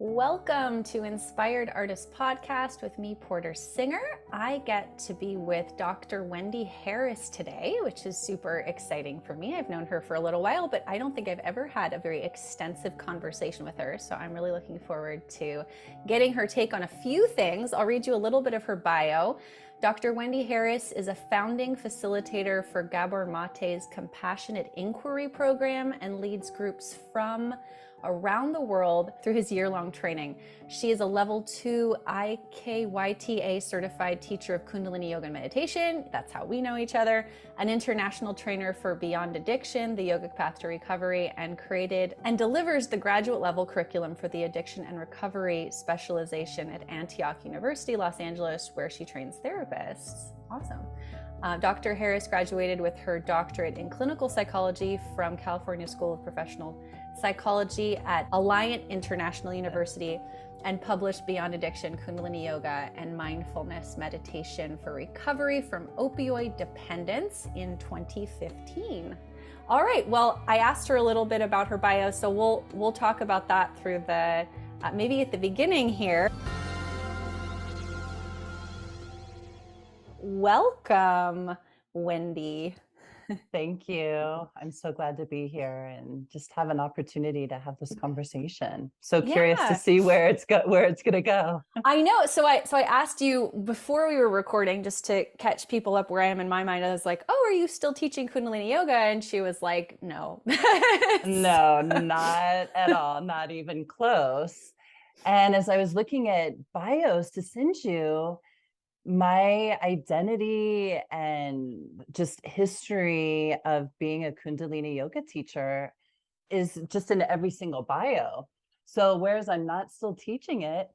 Welcome to Inspired Artist Podcast with me, Porter Singer. I get to be with Dr. Wendy Harris today, which is super exciting for me. I've known her for a little while, but I don't think I've ever had a very extensive conversation with her. So I'm really looking forward to getting her take on a few things. I'll read you a little bit of her bio. Dr. Wendy Harris is a founding facilitator for Gabor Maté's Compassionate Inquiry program and leads groups from around the world through his year-long training. She is a Level II IKYTA certified teacher of Kundalini Yoga and Meditation. That's how we know each other. An international trainer for Beyond Addiction, the Yogic Path to Recovery, and created and delivers the graduate level curriculum for the Addiction and Recovery Specialization at Antioch University Los Angeles, where she trains therapists. Awesome. Dr. Harris graduated with her doctorate in clinical psychology from California School of Professional Psychology at Alliant International University and published Beyond Addiction, Kundalini Yoga and Mindfulness Meditation for Recovery from Opioid Dependence in 2015. All right, well, I asked her a little bit about her bio, so we'll talk about that through the, maybe at the beginning here. Welcome, Wendy. Thank you. I'm so glad to be here and just have an opportunity to have this conversation. So curious to see where it's going to go. I know. So I asked you before we were recording, just to catch people up where I am in my mind. I was like, "Oh, are you still teaching Kundalini Yoga?" And she was like, "No." No, not at all. Not even close. And as I was looking at bios to send you, my identity and just history of being a Kundalini yoga teacher is just in every single bio. So whereas I'm not still teaching it,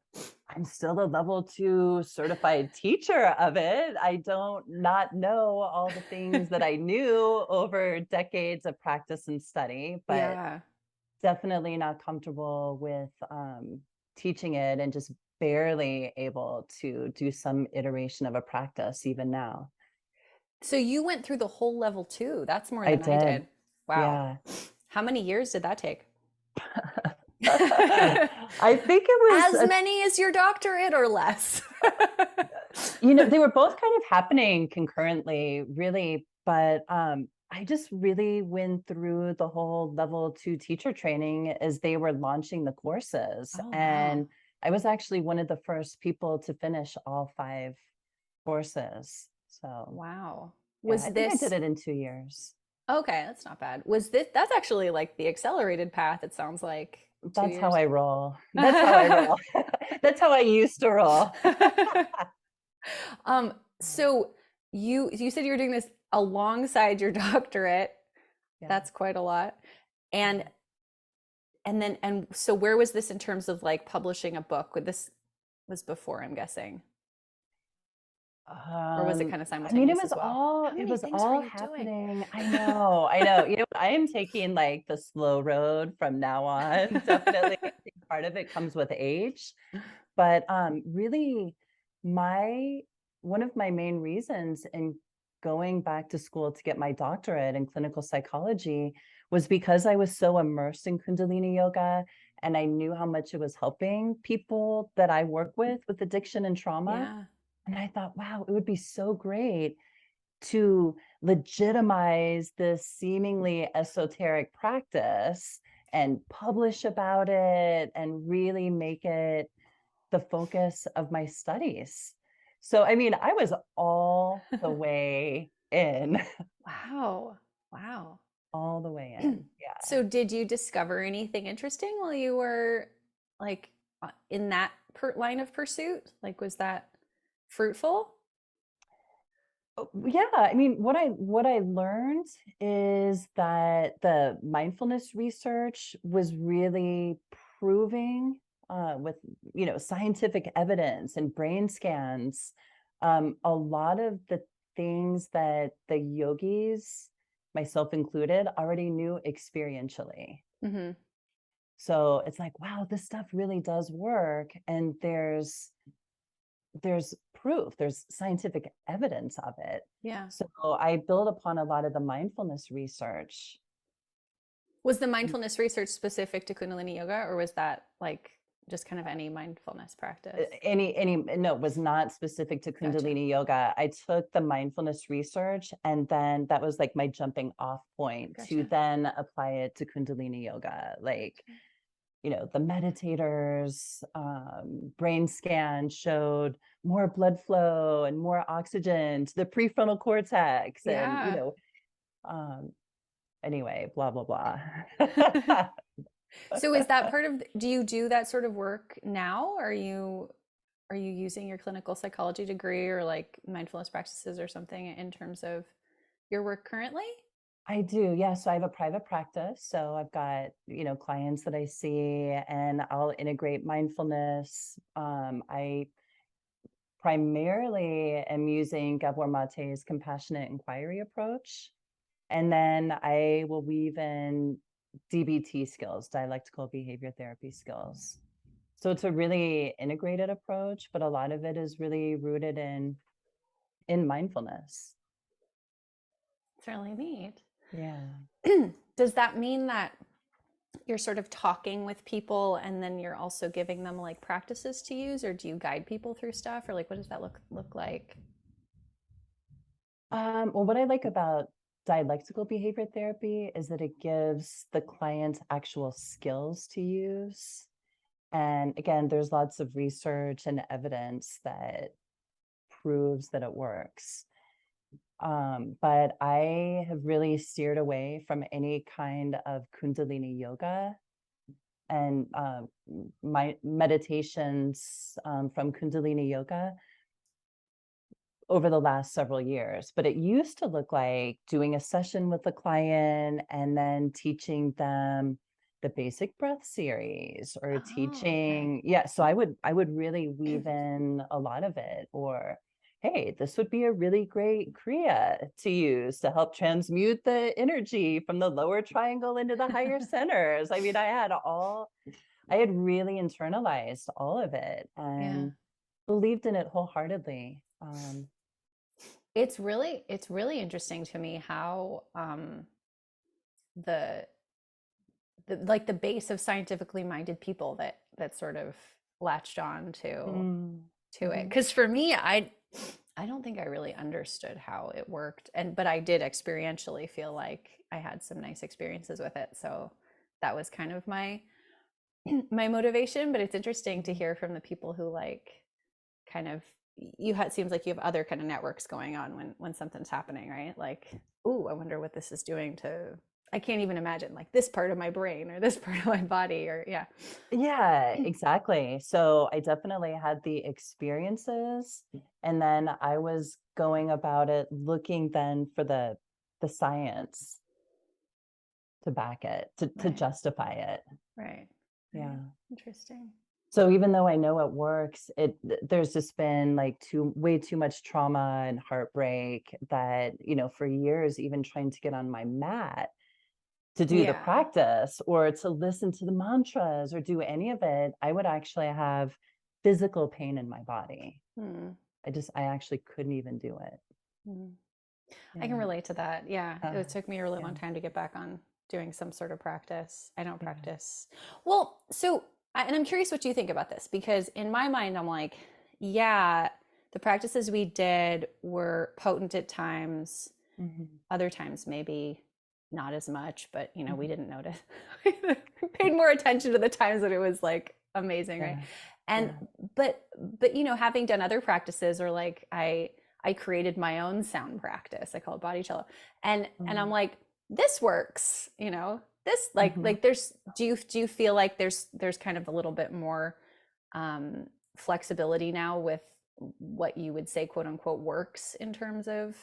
I'm still a Level II certified teacher of it. I don't not know all the things that I knew over decades of practice and study, but definitely not comfortable with teaching it and just barely able to do some iteration of a practice even now. So you went through the whole Level 2. That's more than I did. Wow. Yeah. How many years did that take? I think it was as many as your doctorate or less. They were both kind of happening concurrently, really, but I just really went through the whole Level 2 teacher training as they were launching the courses. And I was actually one of the first people to finish all 5 courses. So wow. I think I did it in 2 years. Okay, that's not bad. That's actually like the accelerated path, it sounds like. That's how I roll. That's how I roll. That's how I used to roll. So you said you were doing this alongside your doctorate. Yeah. That's quite a lot. And so where was this in terms of like publishing a book? This was before, I'm guessing. Or was it kind of simultaneous? I mean, it was all happening. I know. I am taking like the slow road from now on. Definitely I think part of it comes with age. But really one of my main reasons in going back to school to get my doctorate in clinical psychology was because I was so immersed in Kundalini Yoga and I knew how much it was helping people that I work with addiction and trauma. Yeah. And I thought, wow, it would be so great to legitimize this seemingly esoteric practice and publish about it and really make it the focus of my studies. So, I mean, I was all the way in. Wow. All the way in. Yeah. So did you discover anything interesting while you were like in that line of pursuit? Like, was that fruitful? Yeah, I mean, what I learned is that the mindfulness research was really proving with scientific evidence and brain scans, a lot of the things that the yogis, myself included, already knew experientially. Mm-hmm. So it's like, wow, this stuff really does work, and there's proof, there's scientific evidence of it. Yeah. So I build upon a lot of the mindfulness research. Was the mindfulness research specific to Kundalini Yoga, or was that like just kind of any mindfulness practice? No, it was not specific to Kundalini yoga. I took the mindfulness research, and then that was like my jumping off point to then apply it to Kundalini yoga. Like, the meditators, brain scan showed more blood flow and more oxygen to the prefrontal cortex. And, anyway, blah, blah, blah. So is that part of, do you do that sort of work now? Are you using your clinical psychology degree or like mindfulness practices or something in terms of your work currently? I do. Yeah. So I have a private practice. So I've got, clients that I see, and I'll integrate mindfulness. I primarily am using Gabor Maté's compassionate inquiry approach. And then I will weave in DBT skills, dialectical behavior therapy skills. So it's a really integrated approach, but a lot of it is really rooted in mindfulness. It's really neat. Yeah. Does that mean that you're sort of talking with people and then you're also giving them like practices to use, or do you guide people through stuff, or like what does that look like? Well, what I like about dialectical behavior therapy is that it gives the client actual skills to use. And again, there's lots of research and evidence that proves that it works. But I have really steered away from any kind of Kundalini yoga and my meditations from Kundalini yoga over the last several years. But it used to look like doing a session with a client and then teaching them the basic breath series or teaching. Okay. Yeah. So I would really weave in a lot of it, or, hey, this would be a really great Kriya to use to help transmute the energy from the lower triangle into the higher centers. I mean, I had really internalized all of it and believed in it wholeheartedly. It's really interesting to me how the like the base of scientifically minded people that sort of latched on to it. Because for me, I don't think I really understood how it worked, but I did experientially feel like I had some nice experiences with it. So that was kind of my motivation. But it's interesting to hear from the people who like kind of seems like you have other kind of networks going on when something's happening, right? Like, ooh, I wonder what this is doing to, I can't even imagine like this part of my brain or this part of my body, or Yeah, exactly. So I definitely had the experiences, and then I was going about it looking then for the science to back it, to justify it. Right. Yeah. Interesting. So even though I know it works, there's just been like way too much trauma and heartbreak that, for years, even trying to get on my mat to do the practice or to listen to the mantras or do any of it, I would actually have physical pain in my body. I actually couldn't even do it. I can relate to that. Yeah. It took me a really long time to get back on doing some sort of practice. I don't practice. Well, so, and I'm curious what you think about this, because in my mind, I'm like, yeah, the practices we did were potent at times. Other times, maybe not as much, but we didn't notice. We paid more attention to the times that it was like amazing, right? And but having done other practices, or like I created my own sound practice. I call it body cello, and I'm like, this works. This like there's. Do you feel like there's kind of a little bit more flexibility now with what you would say, quote unquote, works in terms of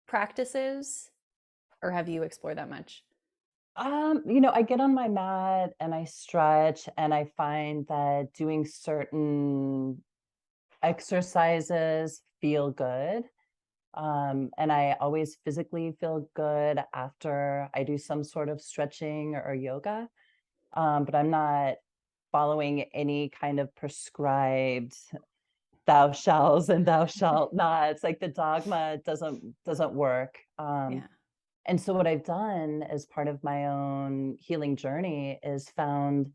practices? Or have you explored that much? I get on my mat and I stretch, and I find that doing certain exercises feel good. And I always physically feel good after I do some sort of stretching or yoga. But I'm not following any kind of prescribed thou shalls and thou shalt not. It's like the dogma doesn't work. And so what I've done as part of my own healing journey is found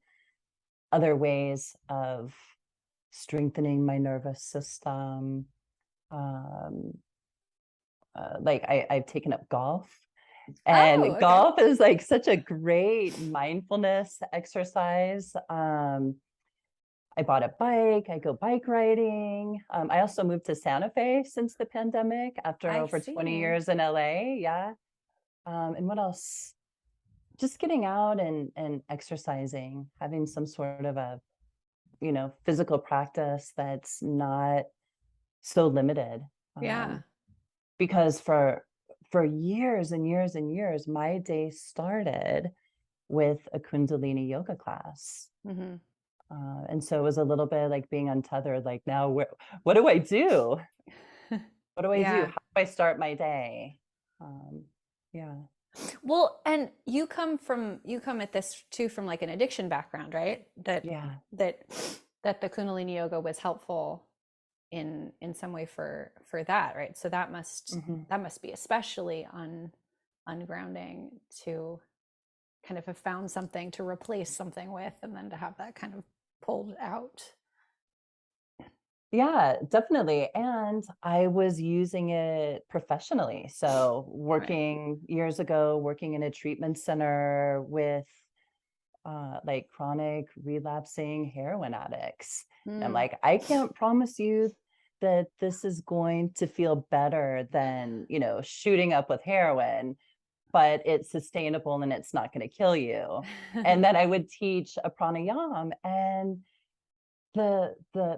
other ways of strengthening my nervous system. Like I've taken up golf, and golf is like such a great mindfulness exercise. I bought a bike. I go bike riding. I also moved to Santa Fe since the pandemic after over 20 years in LA. Yeah. And what else? Just getting out and exercising, having some sort of a, physical practice that's not so limited. Yeah. Because for years and years and years, my day started with a Kundalini yoga class. Mm-hmm. And so it was a little bit like being untethered. Like, now, what do I do? What do I do? How do I start my day? Yeah. Well, and you come at this too from like an addiction background, right? That the Kundalini yoga was helpful in some way for that, right? So that must be especially ungrounding to kind of have found something to replace something with, and then to have that kind of pulled out. Yeah, definitely. And I was using it professionally. So years ago, working in a treatment center with like chronic relapsing heroin addicts. I'm like, I can't promise you that this is going to feel better than, shooting up with heroin, but it's sustainable and it's not going to kill you. And then I would teach a pranayama, and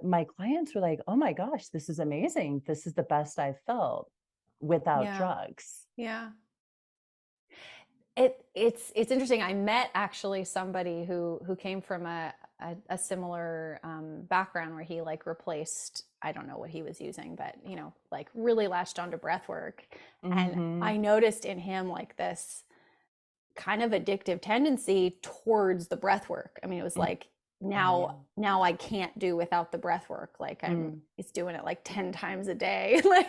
my clients were like, oh my gosh, this is amazing. This is the best I've felt without drugs. Yeah. It's interesting. I met actually somebody who came from a similar background, where he like replaced, I don't know what he was using, but like really latched onto breath work. And I noticed in him like this kind of addictive tendency towards the breath work. I mean, it was like, now I can't do without the breath work. Like he's doing it like 10 times a day, like,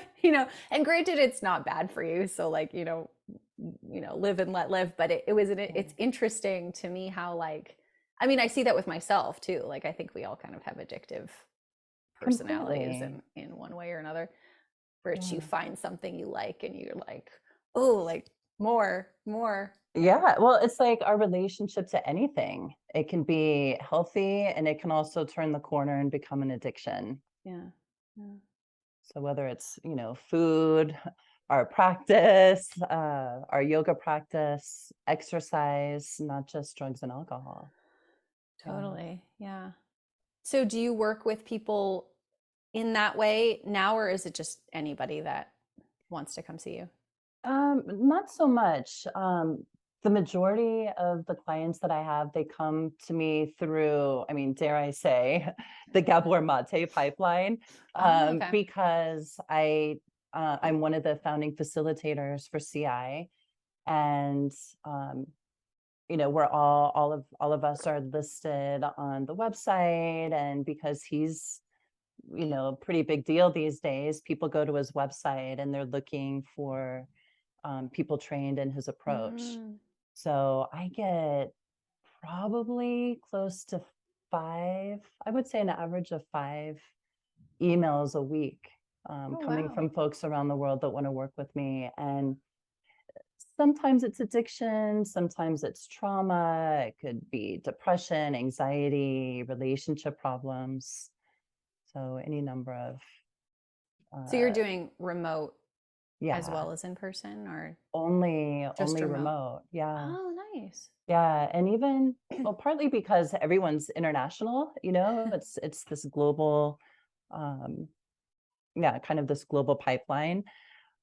and granted, it's not bad for you. So like, live and let live. But it's interesting to me how, like, I mean, I see that with myself too. Like, I think we all kind of have addictive personalities in one way or another, where you find something you like and you're like, oh, like more. Yeah. Well, it's like our relationship to anything. It can be healthy, and it can also turn the corner and become an addiction. Yeah. So whether it's, food, our practice, our yoga practice, exercise, not just drugs and alcohol. Totally. Yeah. So do you work with people in that way now, or is it just anybody that wants to come see you? Not so much. The majority of the clients that I have, they come to me through, I mean, dare I say, the Gabor Maté pipeline, because I'm one of the founding facilitators for CI, and we're all of us are listed on the website, and because he's a pretty big deal these days, people go to his website and they're looking for people trained in his approach. So I get probably close to 5, I would say an average of 5 emails a week coming from folks around the world that want to work with me. And sometimes it's addiction, sometimes it's trauma, it could be depression, anxiety, relationship problems. So any number of. So you're doing remote as well as in person, or only remote? Yeah. Oh, nice. Yeah. And even, well, partly because everyone's international, it's this global, kind of this global pipeline.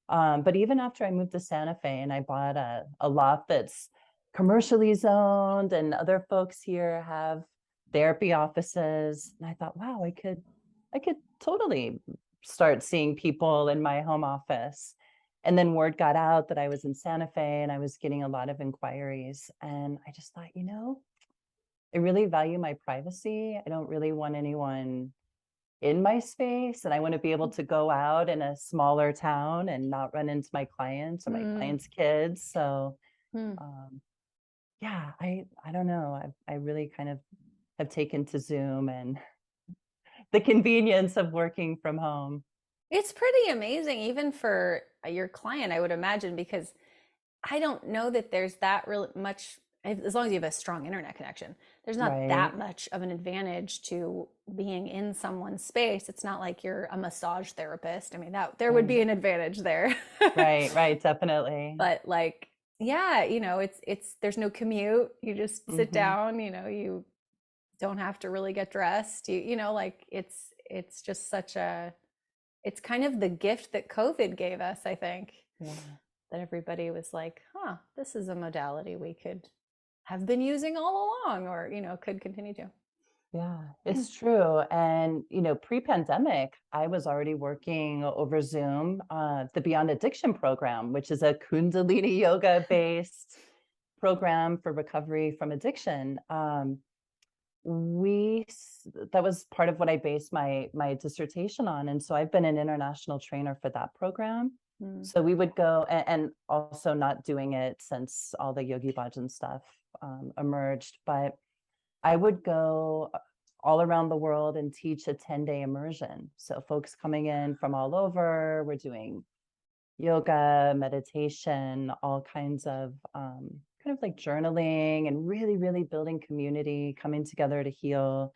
But even after I moved to Santa Fe and I bought a lot that's commercially zoned, and other folks here have therapy offices, and I thought, wow, I could totally start seeing people in my home office. And then word got out that I was in Santa Fe, and I was getting a lot of inquiries. And I just thought, I really value my privacy. I don't really want anyone in my space, and I want to be able to go out in a smaller town and not run into my clients or my clients' kids. So I don't know. I really kind of have taken to Zoom and the convenience of working from home. It's pretty amazing, even for your client, I would imagine, because I don't know that there's that really much, as long as you have a strong internet connection, there's not that much of an advantage to being in someone's space. It's not like you're a massage therapist. I mean, that there would be an advantage there. Right, definitely. But like, yeah, it's there's no commute. You just sit down, you don't have to really get dressed. Like it's just it's kind of the gift that COVID gave us, I think. Yeah. That everybody was like, this is a modality we could have been using all along, or, could continue to. Yeah, it's true. And, pre-pandemic, I was already working over Zoom, the Beyond Addiction program, which is a Kundalini Yoga based program for recovery from addiction. That was part of what I based my dissertation on. And so I've been an international trainer for that program. So we would go, and also not doing it since all the Yogi Bhajan stuff emerged, but I would go all around the world and teach a 10-day immersion. So folks coming in from all over, we're doing yoga, meditation, all kinds of kind of like journaling, and really, really building community, coming together to heal.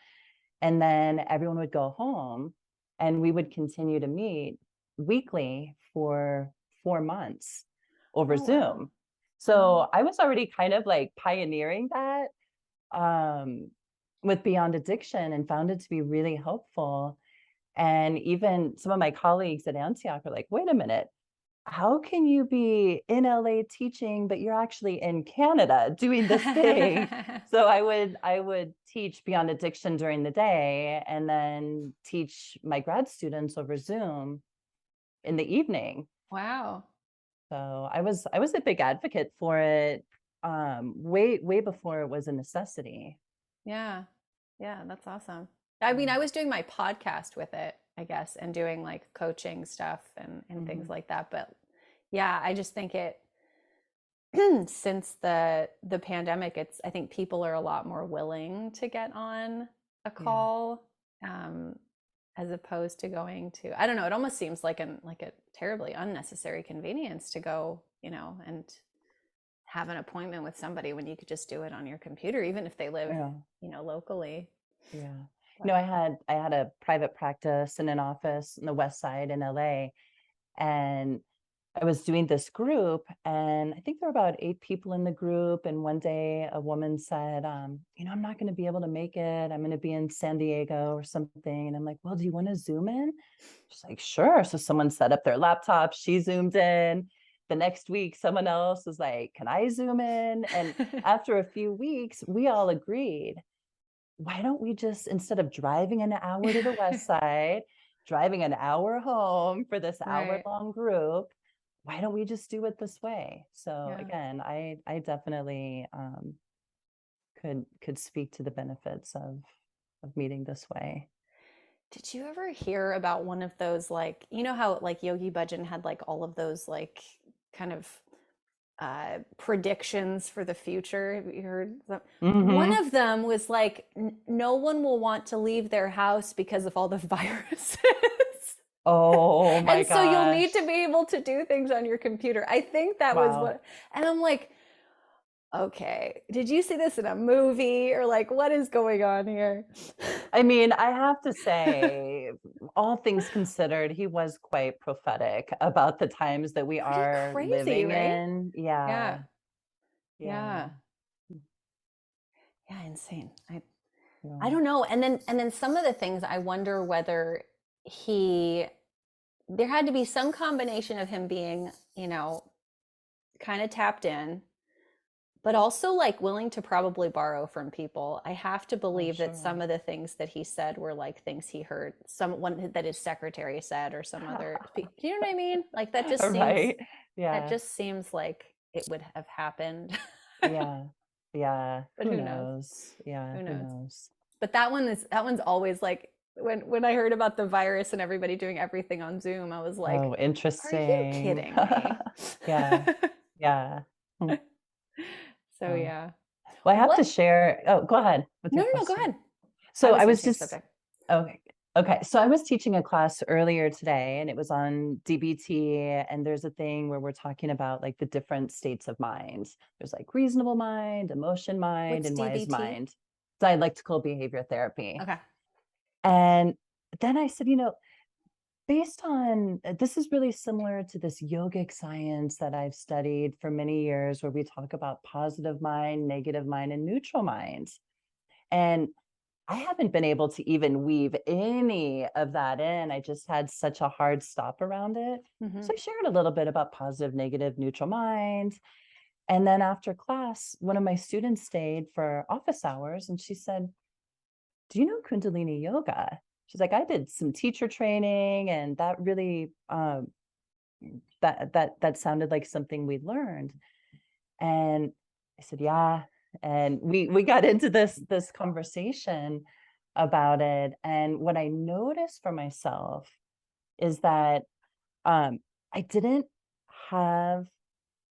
And then everyone would go home and we would continue to meet weekly for 4 months over Zoom. Wow. So I was already kind of like pioneering that with Beyond Addiction, and found it to be really helpful. And even some of my colleagues at Antioch are like, wait a minute, how can you be in LA teaching, but you're actually in Canada doing this thing? So I would teach Beyond Addiction during the day, and then teach my grad students over Zoom in the evening. Wow. So I was a big advocate for it way before it was a necessity. Yeah, that's awesome. I mean, I was doing my podcast with it, I guess, and doing like coaching stuff and things like that. But yeah, I just think it since the pandemic, I think people are a lot more willing to get on a call as opposed to going to, I don't know, it almost seems like a terribly unnecessary convenience to go, and have an appointment with somebody when you could just do it on your computer, even if they live, locally. Yeah. I had a private practice in an office in the West Side in LA, and I was doing this group, and I think there were about 8 people in the group. And one day a woman said, I'm not going to be able to make it. I'm going to be in San Diego or something. And I'm like, well, do you want to Zoom in? She's like, sure. So someone set up their laptop. She Zoomed in. The next week, someone else was like, can I Zoom in? And after a few weeks, we all agreed, why don't we just, instead of driving an hour to the West Side, driving an hour home for this hour-long group, why don't we just do it this way? So again, I definitely could speak to the benefits of meeting this way. Did you ever hear about one of those, like, how like Yogi Bhajan had like all of those like kind of predictions for the future? Have you heard them? One of them was like, no one will want to leave their house because of all the viruses. Oh my gosh. And so you'll need to be able to do things on your computer. I think that was what, and I'm like, okay, did you see this in a movie, or like, what is going on here? I mean, I have to say, all things considered, he was quite prophetic about the times that we are living in. Yeah, insane. I don't know. And then some of the things, I wonder whether there had to be some combination of him being, kind of tapped in, but also like willing to probably borrow from people. I have to believe that some of the things that he said were like things he heard someone that his secretary said, or some other, you know what I mean? Like that just seems, that just seems like it would have happened. Yeah. But who knows? Yeah. Who knows? But that one's always like, when I heard about the virus and everybody doing everything on Zoom, I was like, oh, interesting. Are you kidding me? Yeah. So yeah. Well, I have to share. Oh, go ahead. No, go ahead. So I I was was gonna change just, subject. okay. Okay. So I was teaching a class earlier today and it was on DBT. And there's a thing where we're talking about like the different states of mind. There's like reasonable mind, emotion mind, What's and wise DBT? mind. Dialectical behavior therapy. Okay. And then I said, based on this is really similar to this yogic science that I've studied for many years, where we talk about positive mind, negative mind, and neutral mind. And I haven't been able to even weave any of that in. I just had such a hard stop around it. Mm-hmm. So I shared a little bit about positive, negative, neutral mind. And then after class, one of my students stayed for office hours and she said, "Do you know Kundalini Yoga?" She's like, "I did some teacher training and that really, that sounded like something we learned." And I said, "Yeah." And we got into this conversation about it. And what I noticed for myself is that I didn't have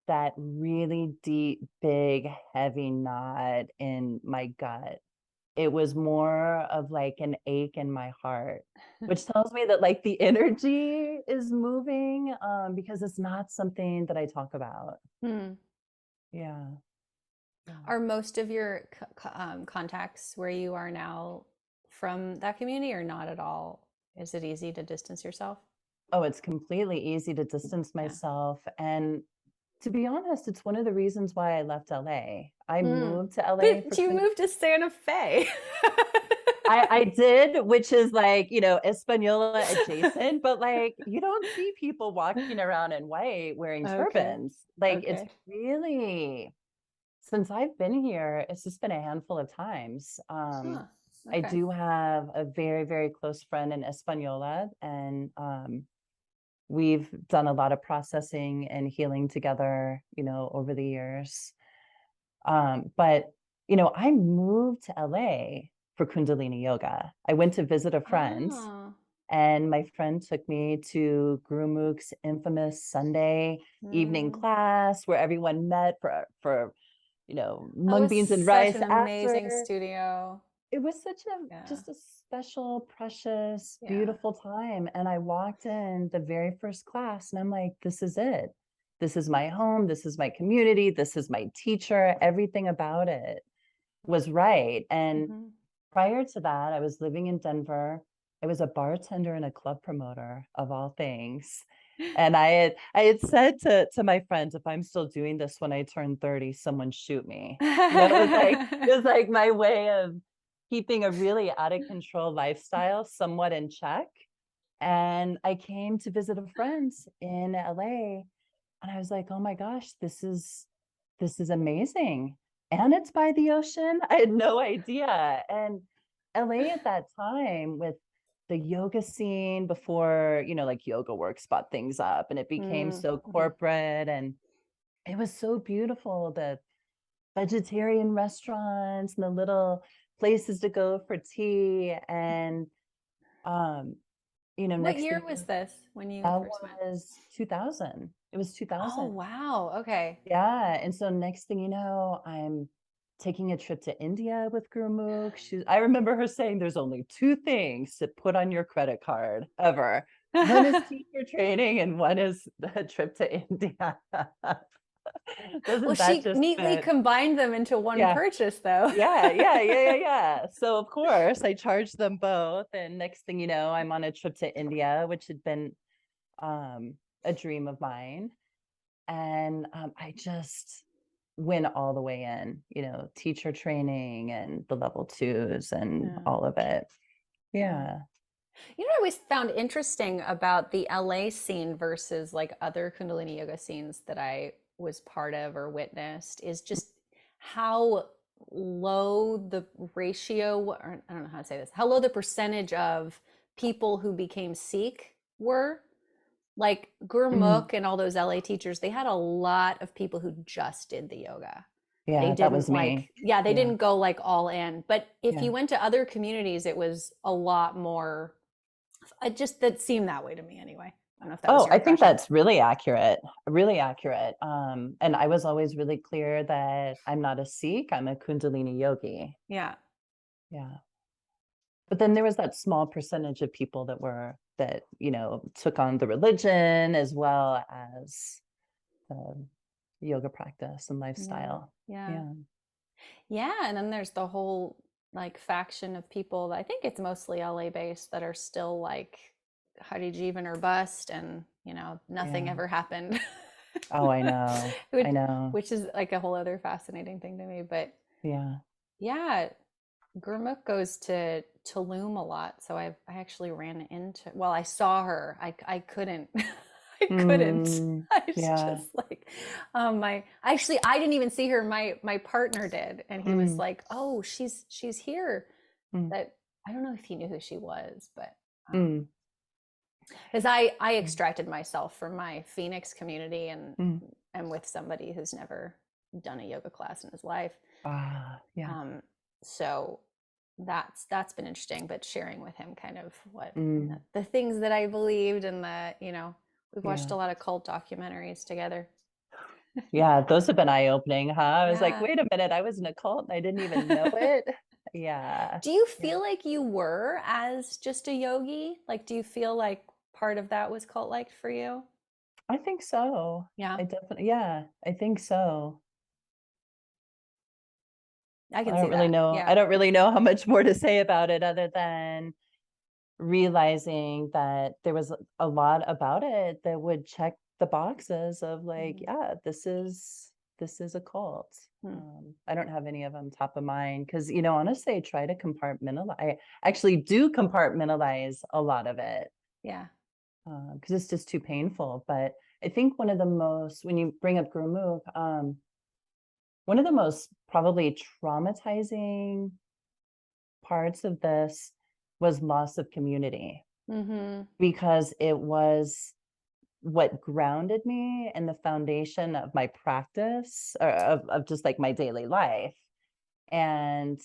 that really deep, big, heavy knot in my gut. It was more of like an ache in my heart, which tells me that like the energy is moving, because it's not something that I talk about. Hmm. Yeah. Yeah. Are most of your contacts where you are now from that community or not at all? Is it easy to distance yourself? Oh, it's completely easy to distance Yeah. myself. And to be honest, it's one of the reasons why I left LA. I Hmm. moved to LA for But you moved to Santa Fe. I did, which is like, Espanola adjacent, but like you don't see people walking around in white wearing Okay. turbans. Like it's Okay. really, since I've been here, it's just been a handful of times. Huh. I Okay. do have a very, very close friend in Espanola, and we've done a lot of processing and healing together, over the years. But I moved to LA for Kundalini Yoga. I went to visit a friend, Oh. and my friend took me to Guru Mukh's infamous Sunday evening Mm. class where everyone met for That mung was beans and such rice an amazing after. studio. It was such a Yeah. just a special, precious, Yeah. beautiful time. And I walked in the very first class and I'm like, this is it. This is my home. This is my community. This is my teacher. Everything about it was right. And Mm-hmm. prior to that, I was living in Denver. I was a bartender and a club promoter of all things. And I had said to my friends, if I'm still doing this when I turn 30, someone shoot me. It was like my way of keeping a really out of control lifestyle somewhat in check. And I came to visit a friend in LA and I was like, oh my gosh, this is amazing. And it's by the ocean. I had no idea. And LA at that time with the yoga scene before, like Yoga Works bought things up and it became so Mm-hmm. corporate and it was so beautiful. The vegetarian restaurants and the little places to go for tea. And um, What next year thing was this when you that first went? was 2000. It was Oh, 2000. wow. Okay. Yeah. And so next thing you know, I'm taking a trip to India with Gurmukh. I remember her saying there's only two things to put on your credit card ever. One is teacher training and one is the trip to India. Well, Doesn't that she just neatly fit? combined them into one Yeah. purchase, though. Yeah. So of course I charged them both. And next thing you know, I'm on a trip to India, which had been a dream of mine. And I just went all the way in, teacher training and the level twos and Yeah. all of it. Yeah. Yeah. You know what I always found interesting about the LA scene versus like other Kundalini yoga scenes that I was part of or witnessed is just how low the ratio, or I don't know how to say this, how low the percentage of people who became Sikh were. Like Mhm. Gurmukh and all those LA teachers, they had a lot of people who just did the yoga. They Yeah, that didn't was me. like, yeah, they Yeah. didn't go like all in. But if Yeah. you went to other communities, it was a lot more, it just that seemed that way to me anyway. I don't know if that was Oh, your I think impression. that's really accurate. Really accurate. And I was always really clear that I'm not a Sikh, I'm a Kundalini yogi. Yeah. Yeah. But then there was that small percentage of people that took on the religion as well as the yoga practice and lifestyle. Yeah. Yeah. Yeah. And then there's the whole like faction of people that I think it's mostly LA based that are still like, how did you even or bust? And, nothing Yeah. ever happened. Oh, I know. I know. Which is like a whole other fascinating thing to me. But Yeah. yeah, Gurmukh goes to Tulum a lot. So I actually ran into, well, I saw her. I couldn't. I couldn't. I was Yeah. just like, I didn't even see her. My partner did, and he was Mm. like, "Oh, she's here." Mm. That I don't know if he knew who she was, but Mm. because I extracted myself from my Phoenix community and Mm. am with somebody who's never done a yoga class in his life. Yeah. So that's been interesting, but sharing with him kind of what Mm. the things that I believed and we've watched Yeah. a lot of cult documentaries together. Yeah. Those have been eye-opening, huh? I was like, Yeah. wait a minute, I was in a cult and I didn't even know it. Yeah. Do you Yeah. feel like you were as just a yogi? Like, do you feel like part of that was cult like for you? I think so. Yeah, Yeah, I think so. I can I see don't really that. know. I Yeah. don't really know how much more to say about it other than realizing that there was a lot about it that would check the boxes of like, Mhm. yeah, this is a cult. Hmm. I don't have any of them top of mind because, honestly, I try to compartmentalize. I actually do compartmentalize a lot of it Yeah. because it's just too painful. But I think when you bring up Gurmukh, one of the most probably traumatizing parts of this was loss of community Mm-hmm. because it was what grounded me and the foundation of my practice or of just like my daily life. And,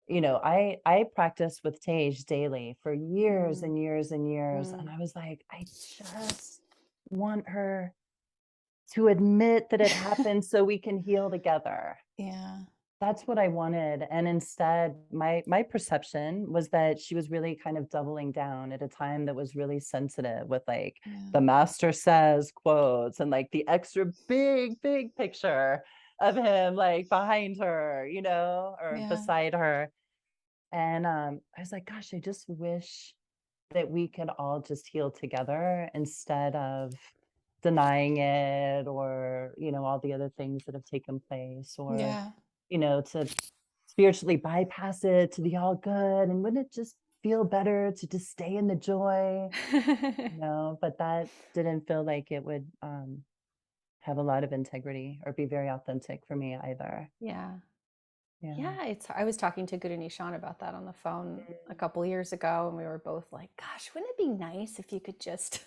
I practiced with Tej daily for years Mm-hmm. and years and years. And I was like, I just want her to admit that it happened so we can heal together. Yeah. That's what I wanted, and instead, my perception was that she was really kind of doubling down at a time that was really sensitive with, like, Yeah. the master says quotes and, like, the extra big, big picture of him, like, behind her, or Yeah. beside her, and, I was like, "Gosh, I just wish that we could all just heal together instead of denying it or, all the other things that have taken place or, Yeah. to spiritually bypass it to be all good. And wouldn't it just feel better to just stay in the joy? But that didn't feel like it would have a lot of integrity or be very authentic for me either. Yeah. Yeah. Yeah, I was talking to Guru Nishan about that on the phone a couple years ago, and we were both like, "Gosh, wouldn't it be nice if you could just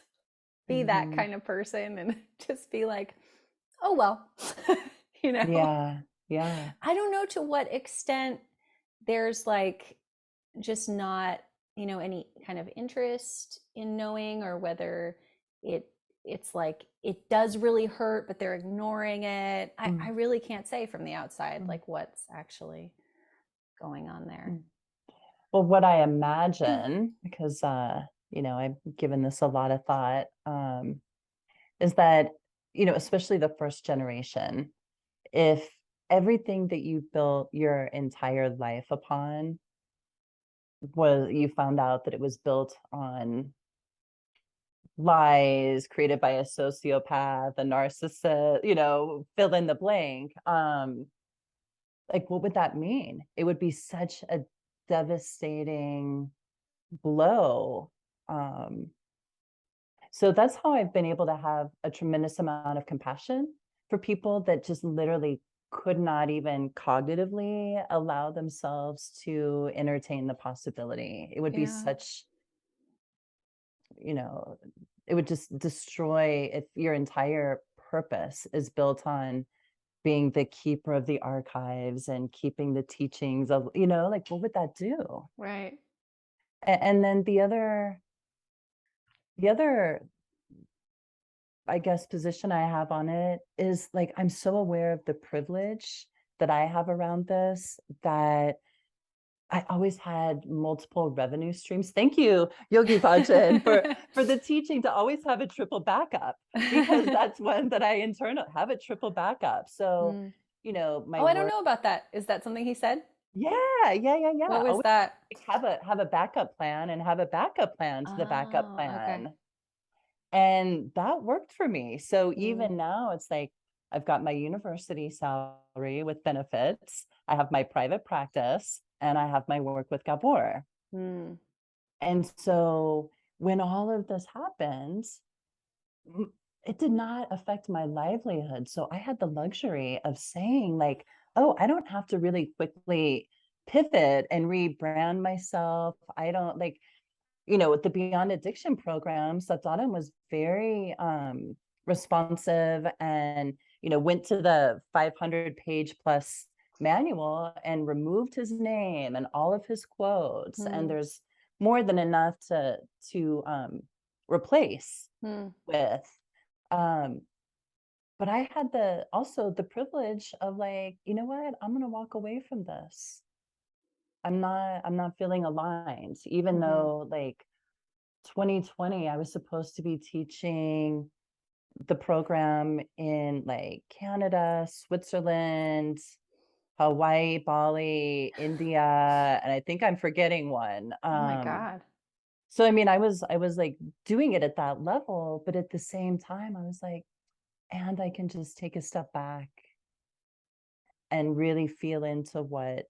be that Mm-hmm. kind of person and just be like, oh well, you know?" Yeah. Yeah. I don't know to what extent there's like just not, any kind of interest in knowing, or whether it it's like it does really hurt, but they're ignoring it. I Mm, really can't say from the outside mm, like what's actually going on there. mm. Well, what I imagine, because I've given this a lot of thought, is that, especially the first generation, if everything that you built your entire life upon you found out that it was built on lies created by a sociopath, a narcissist, fill in the blank. Like, what would that mean? It would be such a devastating blow. Um, so that's how I've been able to have a tremendous amount of compassion for people that just literally could not even cognitively allow themselves to entertain the possibility. It would be Yeah. such, you know, it would just destroy if your entire purpose is built on being the keeper of the archives and keeping the teachings of, like what would that do? Right. And then the other I guess position I have on it is like I'm so aware of the privilege that I have around this that I always had multiple revenue streams. Thank you, Yogi Bhajan, for the teaching to always have a triple backup, because that's one that I internal have a triple backup. So, Mm. my Oh, I don't work. know about that. Is that something he said? Yeah. What was Always that? have a backup plan and have a backup plan to the backup Oh, okay. plan. And that worked for me. So Mm, even now it's like I've got my university salary with benefits, I have my private practice, and I have my work with Gabor. mm, And so when all of this happened, it did not affect my livelihood. So I had the luxury of saying, like, oh, I don't have to really quickly pivot and rebrand myself. I don't like, with the Beyond Addiction program, Satnam was very responsive and, went to the 500-page plus manual and removed his name and all of his quotes. And mm, there's more than enough to replace mm. with. Um, but I had also the privilege of, like, you know what, I'm gonna walk away from this. I'm not feeling aligned, even Mm-hmm. though, like, 2020, I was supposed to be teaching the program in, like, Canada, Switzerland, Hawaii, Bali, India, and I think I'm forgetting one. Oh my God. So I mean, I was like doing it at that level, but at the same time, I was like, and I can just take a step back and really feel into what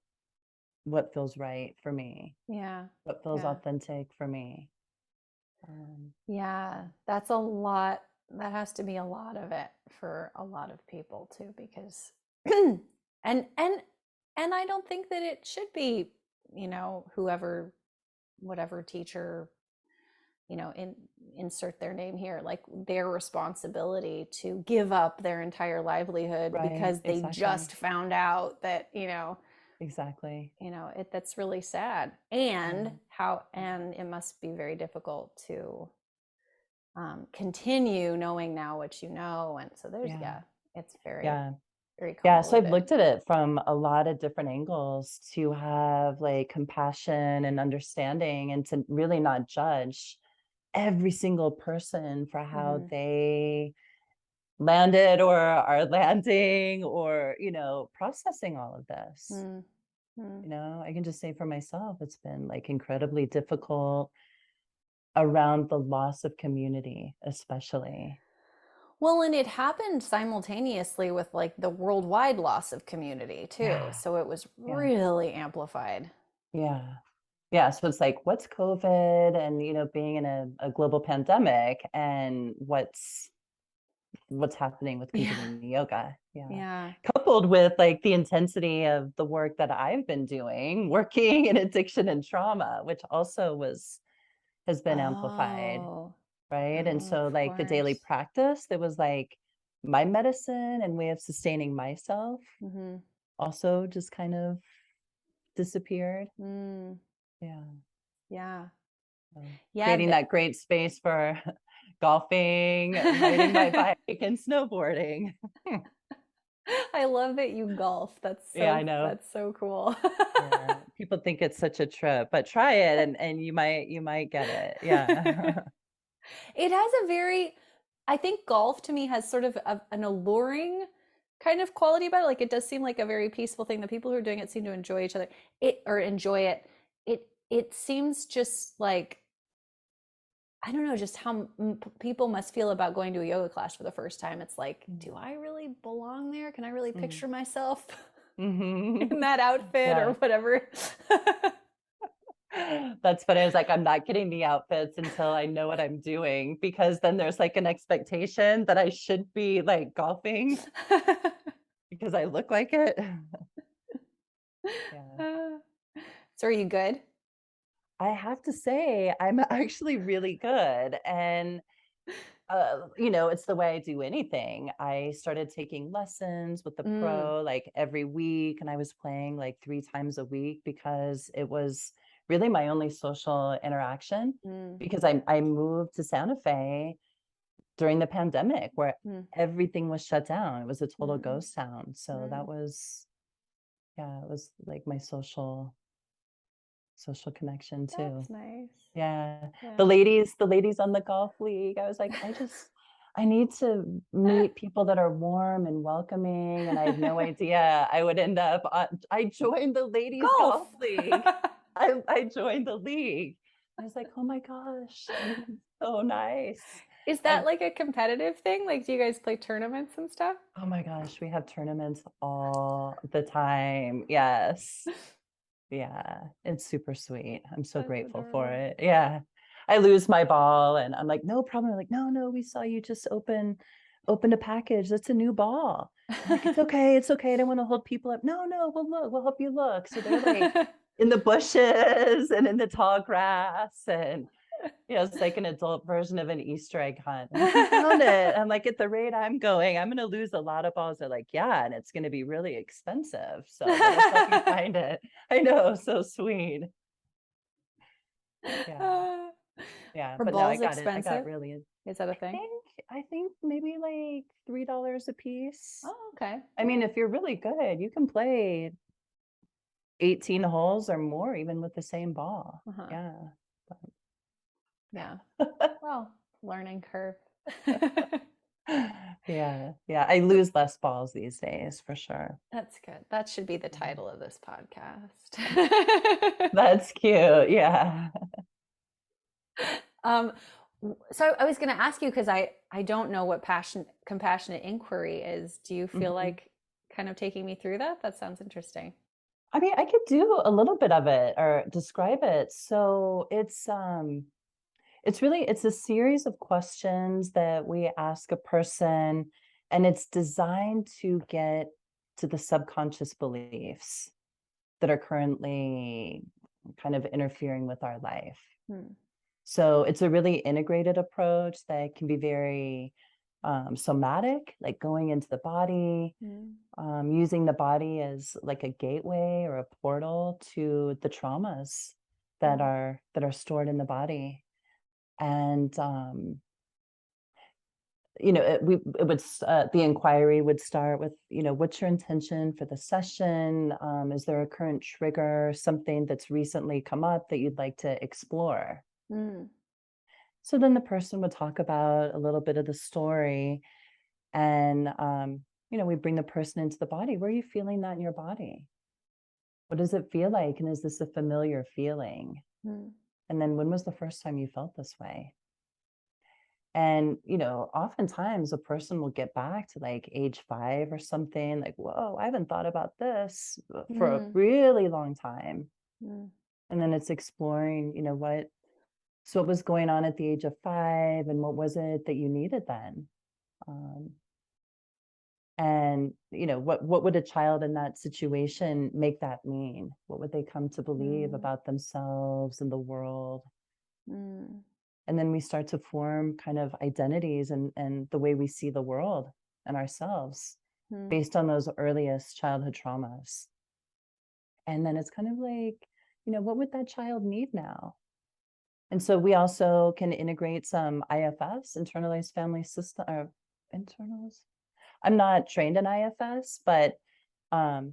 feels right for me, Yeah. what feels Yeah. authentic for me. Um, Yeah. That's a lot. That has to be a lot of it for a lot of people too, because and and I don't think that it should be, whoever, whatever teacher, insert their name here, like their responsibility to give up their entire livelihood right, because they just exactly, found out that, exactly. that's really sad. Yeah, And it must be very difficult to continue knowing now what you know. And so yeah, it's very, yeah. very Yeah, so I've convoluted. looked at it from a lot of different angles to have, like, compassion and understanding, and to really not judge every single person for how Mm-hmm. they landed or are landing, or, processing all of this. Mm-hmm. I can just say for myself, it's been, like, incredibly difficult around the loss of community, especially. Well, and it happened simultaneously with like the worldwide loss of community too. Yeah, So it was yeah, really amplified. yeah. Yeah, so it's like, what's COVID, and, being in a global pandemic, and what's happening with Yeah. Kundalini Yoga. Yeah. Yeah. Coupled with, like, the intensity of the work that I've been doing, working in addiction and trauma, which also has been amplified, Oh, right? And oh, so, of like, the daily course. practice, that was like my medicine and way of sustaining myself, Mm-hmm. also just kind of disappeared. Mm, Yeah. yeah. So Yeah. creating that great space for golfing, riding my bike, and snowboarding. I love that you golf. Yeah, I know. That's so cool. Yeah, people think it's such a trip, but try it, and you might get it. Yeah. It has a very, I think golf to me has sort of an alluring kind of quality about it. Like it does seem like a very peaceful thing. The people who are doing it seem to enjoy each other. Enjoy it. It seems just like, I don't know, just how people must feel about going to a yoga class for the first time. It's like, do I really belong there? Can I really Mm. picture myself Mhm. in that outfit or Yeah. whatever? That's funny. I was like, I'm not getting the outfits until I know what I'm doing, because then there's, like, an expectation that I should be, like, golfing because I look like it. Yeah. So are you good? I have to say, I'm actually really good. And it's the way I do anything. I started taking lessons with the Mm, pro, like, every week, and I was playing like 3 times a week, because it was really my only social interaction. mm, Because I moved to Santa Fe during the pandemic, where mm, everything was shut down. It was a total mm, ghost town. So that mm. was, yeah, it was like my social social connection too. That's nice. Yeah. Yeah. The ladies on the golf league. I was like, I need to meet people that are warm and welcoming. And I had no idea I would end up I joined the ladies golf league. I joined the league. I was like, oh my gosh, this is so nice. Is that like a competitive thing? Like, do you guys play tournaments and stuff? Oh my gosh, we have tournaments all the time. Yes. Yeah, it's super sweet. I'm so grateful for it. Yeah. I lose my ball and I'm like, no problem. I'm like, no, we saw you just opened a package. That's a new ball. I'm like, it's okay. It's okay. I don't want to hold people up. No, we'll help you look. So they're like in the bushes and in the tall grass. And it's like an adult version of an Easter egg hunt. I'm like, I found it. I'm like, at the rate I'm going, I'm going to lose a lot of balls. They're like, yeah, and it's going to be really expensive. So let's help you find it. I know, so sweet. Yeah. Yeah. Are But no, I balls got it. I expensive? got really Is that a thing? I think maybe like $3 a piece. Oh, okay. I mean, if you're really good, you can play 18 holes or more, even with the same ball. Yeah. Yeah. Well, learning curve. Yeah. I lose less balls these days for sure. That's good. That should be the title of this podcast. That's cute. Yeah. So I was going to ask you, because I don't know what compassionate inquiry is. Do you feel like kind of taking me through that? That sounds interesting. I mean, I could do a little bit of it or describe it. So it's a series of questions that we ask a person, and it's designed to get to the subconscious beliefs that are currently kind of interfering with our life. So it's a really integrated approach that can be very somatic, like going into the body, using the body as like a gateway or a portal to the traumas that are stored in the body. And the inquiry would start with, what's your intention for the session? Is there a current trigger, something that's recently come up that you'd like to explore? So then the person would talk about a little bit of the story, and we bring the person into the body. Where are you feeling that in your body? What does it feel like? And is this a familiar feeling? And then when was the first time you felt this way? And, oftentimes a person will get back to like age 5 or something, like, whoa, I haven't thought about this for a really long time. And then it's exploring, what was going on at the age of 5, and what was it that you needed then? And, what would a child in that situation make that mean? What would they come to believe about themselves and the world? And then we start to form kind of identities and the way we see the world and ourselves based on those earliest childhood traumas. And then it's kind of like, what would that child need now? And so we also can integrate some IFS, internalized family system, or internals. I'm not trained in IFS, but what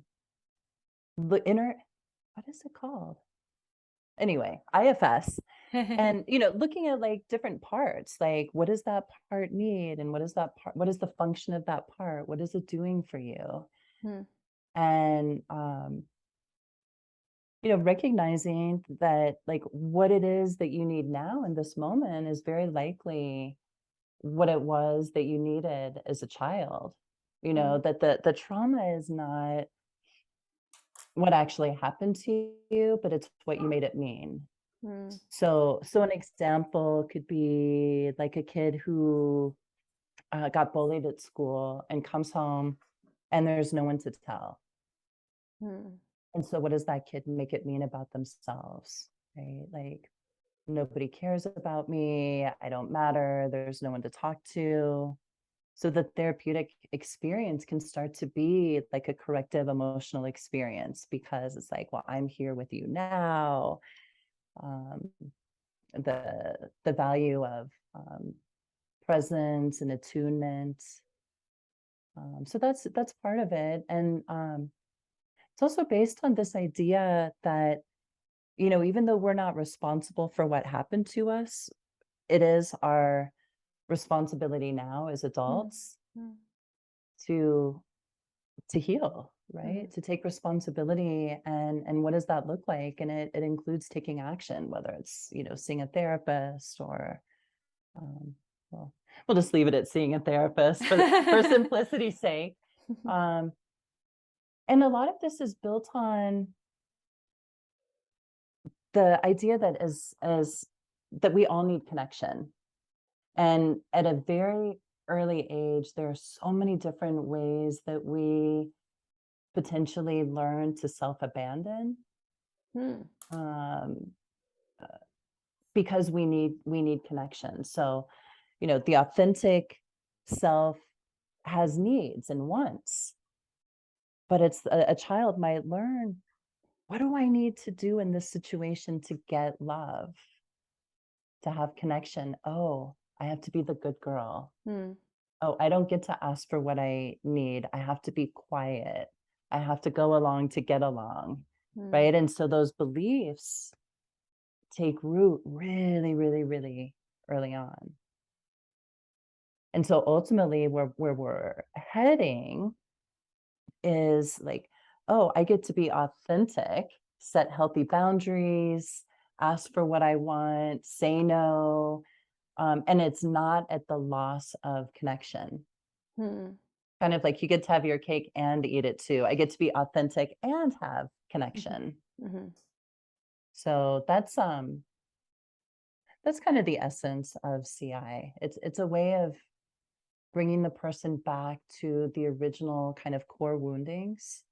is it called? Anyway, IFS. And looking at like different parts, like what does that part need, and what is the function of that part, what is it doing for you? And recognizing that like what it is that you need now in this moment is very likely what it was that you needed as a child. That the trauma is not what actually happened to you, but it's what you made it mean. So an example could be like a kid who got bullied at school and comes home and there's no one to tell. And so what does that kid make it mean about themselves, right? Like, nobody cares about me, I don't matter, there's no one to talk to. So the therapeutic experience can start to be like a corrective emotional experience, because it's like, well, I'm here with you now. The value of presence and attunement. So that's part of it. And it's also based on this idea that even though we're not responsible for what happened to us, it is our responsibility now as adults to heal, right? To take responsibility. And what does that look like? And it includes taking action, whether it's, seeing a therapist or, well, we'll just leave it at seeing a therapist for simplicity's sake. And a lot of this is built on the idea that as that we all need connection. And at a very early age, there are so many different ways that we potentially learn to self-abandon, because we need connection. So, the authentic self has needs and wants, but it's a child might learn, what do I need to do in this situation to get love, to have connection? Oh, I have to be the good girl. Oh, I don't get to ask for what I need. I have to be quiet. I have to go along to get along, right? And so those beliefs take root really, really, really early on. And so ultimately where we're heading is like, oh, I get to be authentic, set healthy boundaries, ask for what I want, say no. And it's not at the loss of connection. Kind of like you get to have your cake and eat it too. I get to be authentic and have connection. So that's kind of the essence of CI. It's a way of bringing the person back to the original kind of core woundings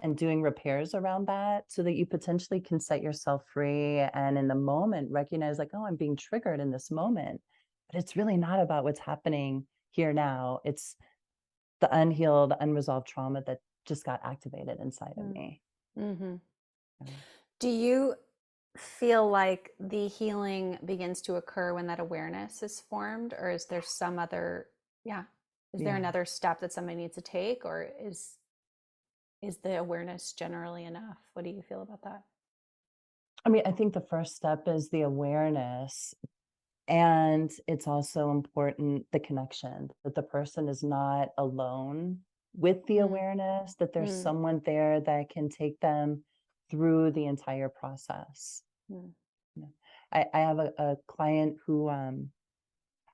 and doing repairs around that so that you potentially can set yourself free and in the moment recognize like, oh, I'm being triggered in this moment. But it's really not about what's happening here now. It's the unhealed, unresolved trauma that just got activated inside of me. Do you feel like the healing begins to occur when that awareness is formed, or is there some other, is there another step that somebody needs to take, or is the awareness generally enough? What do you feel about that? I mean, I think the first step is the awareness. And it's also important, the connection, that the person is not alone with the awareness, that there's someone there that can take them through the entire process. I have a client who,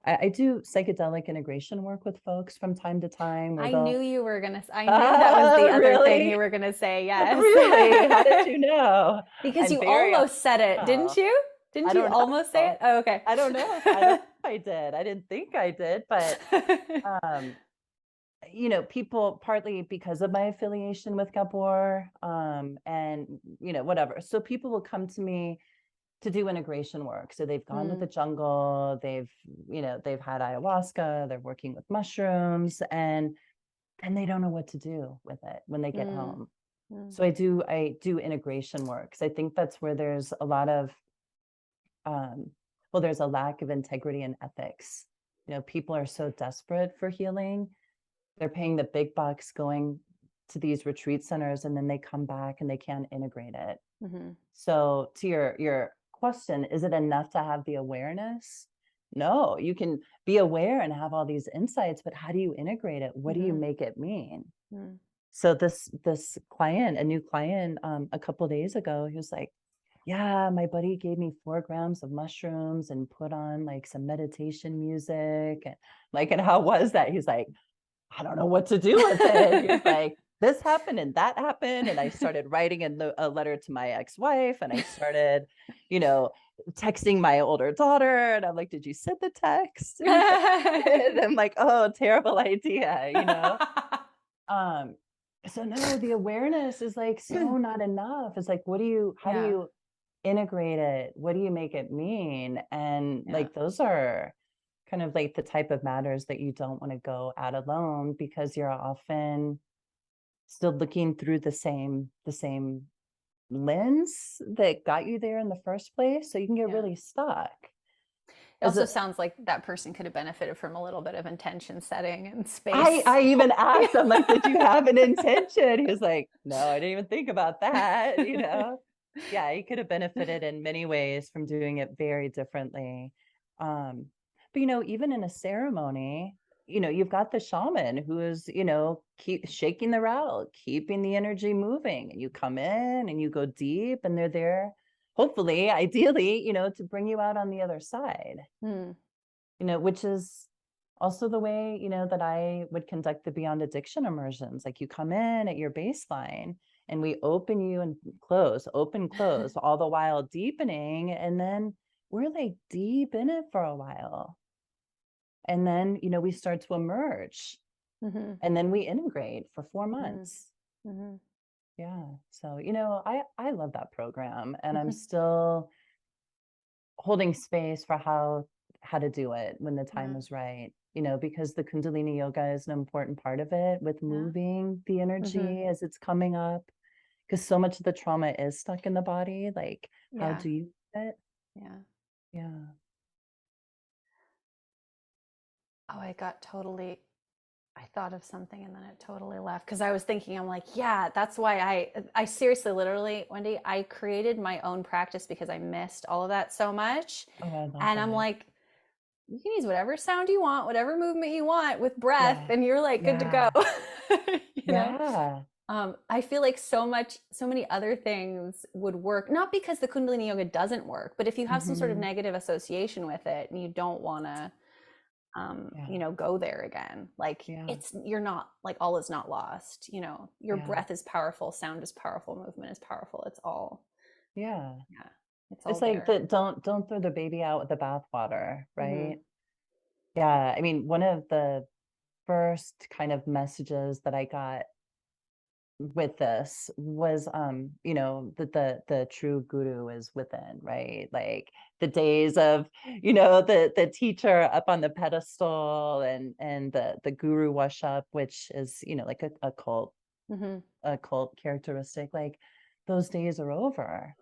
I do psychedelic integration work with folks from time to time. I knew that was the other thing you were going to say. Yes. Really? How did you know? Because you almost said it, didn't you? Didn't you almost say it? Oh, okay. I don't know. I don't know if I did. I didn't think I did, but people, partly because of my affiliation with Gabor, and whatever. So people will come to me to do integration work. So they've gone with the jungle, they've had ayahuasca, they're working with mushrooms, and they don't know what to do with it when they get home. So I do integration work, because I think that's where there's a lot of there's a lack of integrity and ethics. People are so desperate for healing. They're paying the big bucks going to these retreat centers, and then they come back and they can't integrate it. So to your question, is it enough to have the awareness? No, you can be aware and have all these insights, but how do you integrate it? What do you make it mean? So this client, a new client, a couple of days ago, he was like, yeah, my buddy gave me 4 grams of mushrooms and put on like some meditation music. And how was that? He's like, I don't know what to do with it. He's like, this happened and that happened. And I started writing a letter to my ex-wife, and I started, texting my older daughter. And I'm like, did you send the text? And I'm like, oh, terrible idea, So no, the awareness is like so not enough. It's like, how do you integrate it? What do you make it mean? And like, those are kind of like the type of matters that you don't want to go at alone, because you're often still looking through the same lens that got you there in the first place. So you can get really stuck. It also sounds like that person could have benefited from a little bit of intention setting and space. I even asked him, like, did you have an intention? He was like, no, I didn't even think about that, Yeah, you could have benefited in many ways from doing it very differently. But even in a ceremony, you've got the shaman who is, keep shaking the rattle, keeping the energy moving. And you come in and you go deep, and they're there, hopefully, ideally, to bring you out on the other side. Hmm. Which is also the way, that I would conduct the Beyond Addiction immersions. Like, you come in at your baseline and we open you and close, open, close, all the while deepening. And then we're like deep in it for a while. And then, we start to emerge, Mm-hmm. and then we integrate for 4 months. Mm-hmm. Yeah. So, I love that program, and I'm still holding space for how to do it when the time is right, because the Kundalini yoga is an important part of it, with Yeah. moving the Mm-hmm. energy as it's coming up, because so much of the trauma is stuck in the body. Like, how Yeah. do you do it? Yeah. Yeah. Oh, I thought of something and then it totally left because I was thinking, I'm like, yeah, that's why I seriously, literally, Wendy, I created my own practice because I missed all of that so much. Oh, I love And I'm that. like, you can use whatever sound you want, whatever movement you want with breath, Yeah. and you're like good to go. Yeah. you know? Yeah. I feel like so many other things would work, not because the Kundalini yoga doesn't work, but if you have some sort of Hmm. negative association with it and you don't want to Yeah. go there again. Like Yeah. you're not like all is not lost. Your Yeah. breath is powerful, sound is powerful, movement is powerful. It's all, Yeah. yeah, it's all It's like there. that. Don't throw the baby out with the bathwater, Mm-hmm. right? Yeah. I mean, one of the first kind of messages that I got with this was, that the true guru is within, right? Like, the days of, the teacher up on the pedestal, and the guru worship, which is, like a cult, Mm-hmm. characteristic. Like, those days are over.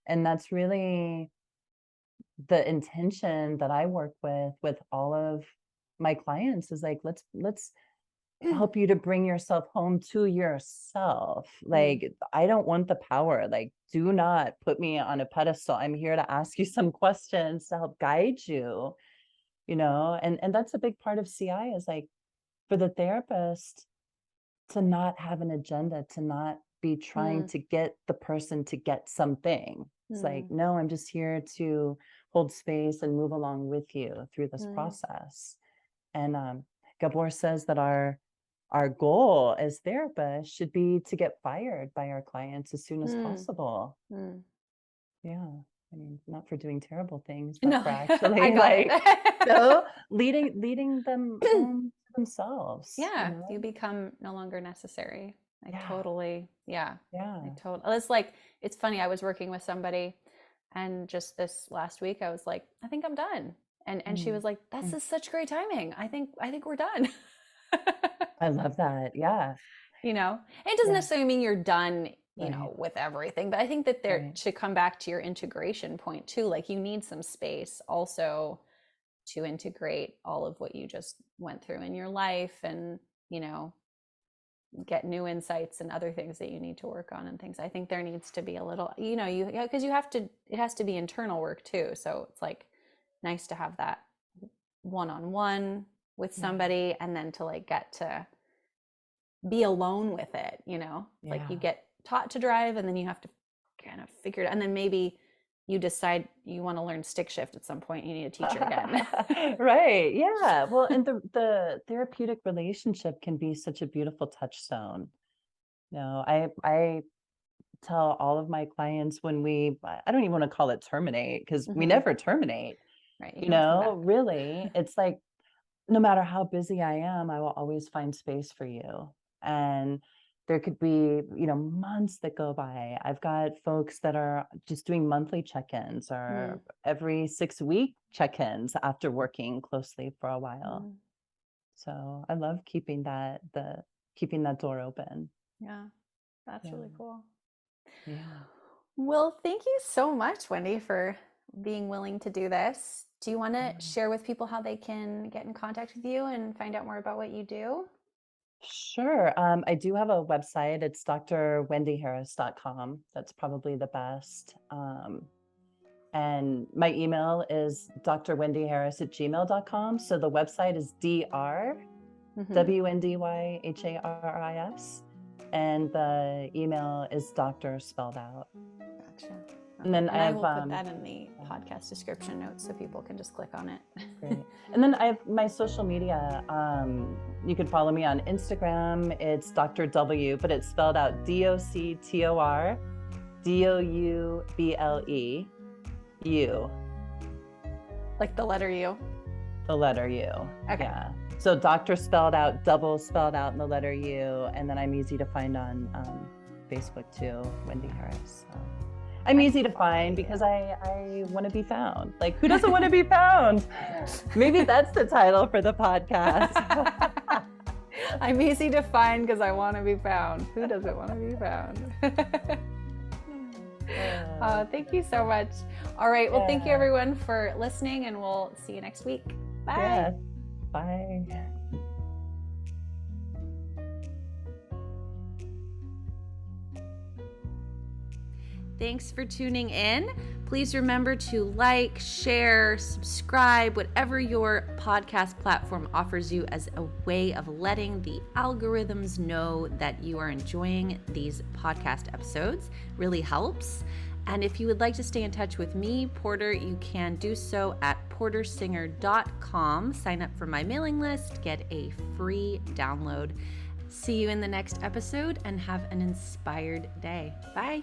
And that's really the intention that I work with all of my clients, is like, let's help you to bring yourself home to yourself. Mm-hmm. Like, I don't want the power. Like, do not put me on a pedestal. I'm here to ask you some questions to help guide you, and that's a big part of CI, is like, for the therapist to not have an agenda, to not be trying to get the person to get something. It's like, Mm-hmm. no, I'm just here to hold space and move along with you through this Mm-hmm. process. And Gabor says that our goal as therapists should be to get fired by our clients as soon as possible. Mm-hmm. Yeah. I mean, not for doing terrible things, but No, for I actually, got like, it. leading them home to themselves, Yeah, you become no longer necessary. I Yeah. totally, yeah, I Yeah. totally. It's like, it's funny. I was working with somebody, and just this last week, I was like, I think I'm done, and she Mm, was like, "That's mm. just such great timing. I think we're done." I love that. Yeah. It doesn't Yeah. necessarily mean you're done, Right. with everything, but I think that there Right. to come back to your integration point too, like you need some space also to integrate all of what you just went through in your life and, you know, get new insights and other things that you need to work on and things. I think there needs to be a little, because you have to, it has to be internal work too. So it's like nice to have that one-on-one with Yeah. somebody and then to like get to be alone with it, It's like you Yeah. get taught to drive and then you have to kind of figure it out. And then maybe you decide you want to learn stick shift at some point, you need a teacher again. Right. Yeah. Well, and the therapeutic relationship can be such a beautiful touchstone. I tell all of my clients, when I don't even want to call it terminate, because we Hmm. never terminate, Right. You don't come back. really. It's like, no matter how busy I am, I will always find space for you. And there could be, months that go by. I've got folks that are just doing monthly check-ins, Mm, or every 6-week check-ins after working closely for a while. mm, So I love keeping that door open. yeah, that's Yeah. really cool. Yeah. Well, thank you so much, Wendy, for being willing to do this. Do you want to Yeah. share with people how they can get in contact with you and find out more about what you do? Sure. I do have a website. It's drwendyharris.com. That's probably the best. And my email is drwendyharris@gmail.com. So the website is drwendyharris. And the email is doctor spelled out. Gotcha. And then I will put that in the podcast description notes so people can just click on it. Great. And then I have my social media. You can follow me on Instagram. It's Dr. W, but it's spelled out DoctorDouble. U. Like the letter U? The letter U. Okay. Yeah. So doctor spelled out, double spelled out, and the letter U. And then I'm easy to find on Facebook too, Wendy Harris. So. I'm easy to find because I want to be found. Like, who doesn't want to be found? Maybe that's the title for the podcast. I'm easy to find because I want to be found. Who doesn't want to be found? Thank you so much. All right. Well, thank you everyone for listening, and we'll see you next week. Bye. Yeah. Bye. Thanks for tuning in. Please remember to like, share, subscribe, whatever your podcast platform offers you as a way of letting the algorithms know that you are enjoying these podcast episodes. Really helps. And if you would like to stay in touch with me, Porter, you can do so at portersinger.com. Sign up for my mailing list, get a free download. See you in the next episode and have an inspired day. Bye.